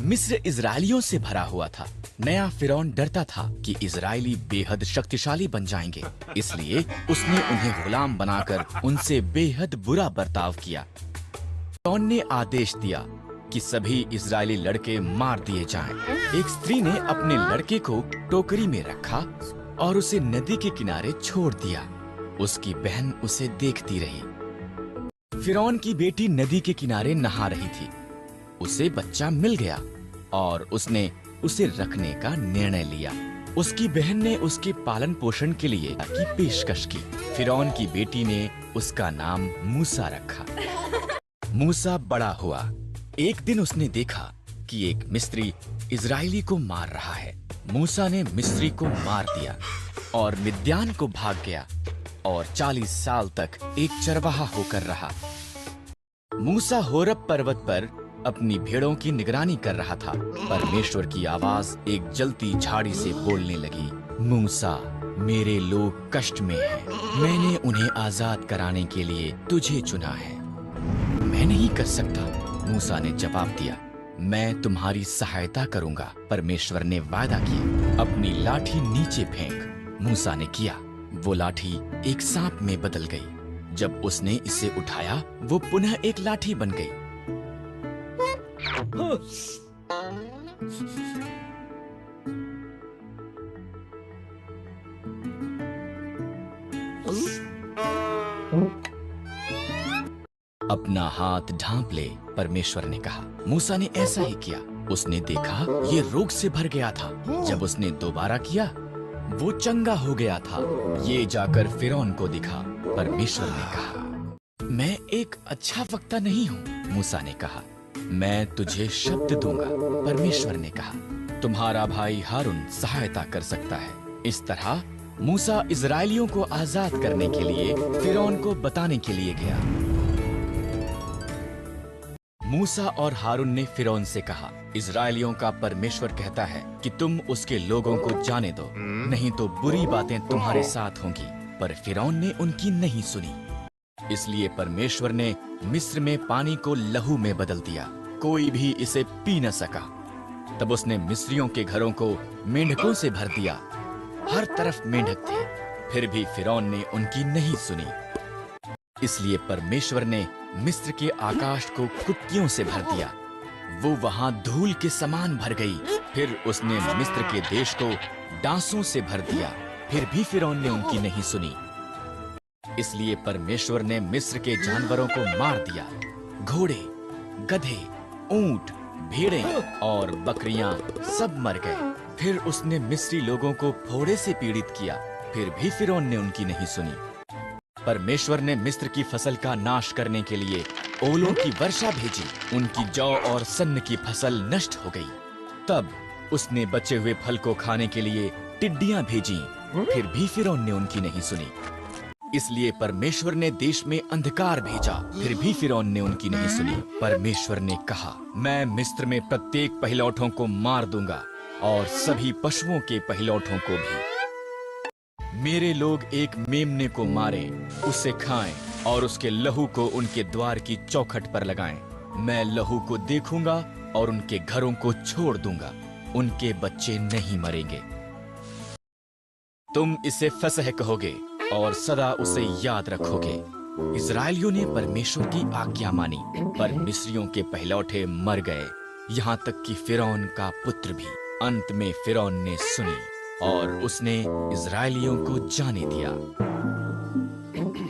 मिस्र इजरायलियों से भरा हुआ था। नया फिरौन डरता था कि इजरायली बेहद शक्तिशाली बन जाएंगे, इसलिए उसने उन्हें गुलाम बनाकर उनसे बेहद बुरा बर्ताव किया। फिरौन ने आदेश दिया कि सभी इजरायली लड़के मार दिए जाएं। एक स्त्री ने अपने लड़के को टोकरी में रखा और उसे नदी के किनारे छोड़ दिया। उसकी बहन उसे देखती रही। फिरौन की बेटी नदी के किनारे नहा रही थी। उसे बच्चा मिल गया और उसने उसे रखने का निर्णय लिया। उसकी बहन ने उसके पालन पोषण के लिए की पेशकश की। फिरौन की बेटी ने उसका नाम मूसा रखा। मूसा बड़ा हुआ। एक दिन उसने देखा कि एक मिस्री इजरायली को मार रहा है। मूसा ने मिस्री को मार दिया और मिद्यान को भाग गया और 40 साल तक एक चरवाहा होकर रहा। मूसा होरब पर्वत पर अपनी भेड़ों की निगरानी कर रहा था। परमेश्वर की आवाज एक जलती झाड़ी से बोलने लगी, मूसा, मेरे लोग कष्ट में हैं। मैंने उन्हें आजाद कराने के लिए तुझे चुना है। मैं नहीं कर सकता, मूसा ने जवाब दिया। मैं तुम्हारी सहायता करूंगा, परमेश्वर ने वादा किया। अपनी लाठी नीचे फेंक। मूसा ने किया। वो लाठी एक सांप में बदल गई। जब उसने इसे उठाया, वो पुनः एक लाठी बन गई। अपना हाथ ढांप ले, परमेश्वर ने कहा। मूसा ने ऐसा ही किया। उसने देखा ये रोग से भर गया था। जब उसने दोबारा किया, वो चंगा हो गया था। ये जाकर फिरौन को दिखा। परमेश्वर ने कहा, मैं एक अच्छा वक्ता नहीं हूँ। मूसा ने कहा, मैं तुझे शब्द दूंगा। परमेश्वर ने कहा, तुम्हारा भाई हारून सहायता कर सकता है। इस तरह मूसा इजरायलियों को आजाद करने के लिए फिरौन को बताने के लिए गया। मूसा और हारून ने फिरौन से कहा, इजरायलियों का परमेश्वर कहता है कि तुम उसके लोगों को जाने दो, नहीं तो बुरी बातें तुम्हारे साथ होंगी। पर फिरौन ने उनकी नहीं सुनी। इसलिए परमेश्वर ने मिस्र में पानी को लहू में बदल दिया। कोई भी इसे पी न सका। तब उसने मिस्रियों के घरों को मेंढकों से भर दिया। हर तरफ मेंढक थे, फिर भी फिरौन ने उनकी नहीं सुनी। इसलिए परमेश्वर ने मिस्र के आकाश को कुत्तियों से भर दिया। वो वहां धूल के समान भर गई। फिर उसने मिस्र के देश को डांसों से भर दिया। फिर भी फिरौन ने उनकी नहीं सुनी। इसलिए परमेश्वर ने मिस्र के जानवरों को मार दिया। घोड़े, गधे, ऊंट, भेड़ें और बकरियां सब मर गए। फिर उसने मिस्री लोगों को फोड़े से पीड़ित किया। फिर भी फिरौन ने उनकी नहीं सुनी। परमेश्वर ने मिस्र की फसल का नाश करने के लिए ओलों की वर्षा भेजी। उनकी जौ और सन्न की फसल नष्ट हो गई। तब उसने बचे हुए फल को खाने के लिए टिड्डियां भेजी। फिर भी फिरौन ने उनकी नहीं सुनी। इसलिए परमेश्वर ने देश में अंधकार भेजा। फिर भी फिरौन ने उनकी नहीं सुनी। परमेश्वर ने कहा, मैं मिस्र में प्रत्येक पहिलौठों को मार दूंगा और सभी पशुओं के पहिलौठों को भी। मेरे लोग एक मेमने को मारें, उसे खाएं और उसके लहू को उनके द्वार की चौखट पर लगाएं। मैं लहू को देखूंगा और उनके घरों को छोड़ दूंगा। उनके बच्चे नहीं मरेंगे। तुम इसे फसह कहोगे और सदा उसे याद रखोगे। इजरायलियों ने परमेश्वर की आज्ञा मानी, पर मिस्रियों के पहिलौठे मर गए, यहाँ तक कि फिरौन का पुत्र भी। अंत में फिरौन ने सुनी और उसने इजरायलियों को जाने दिया।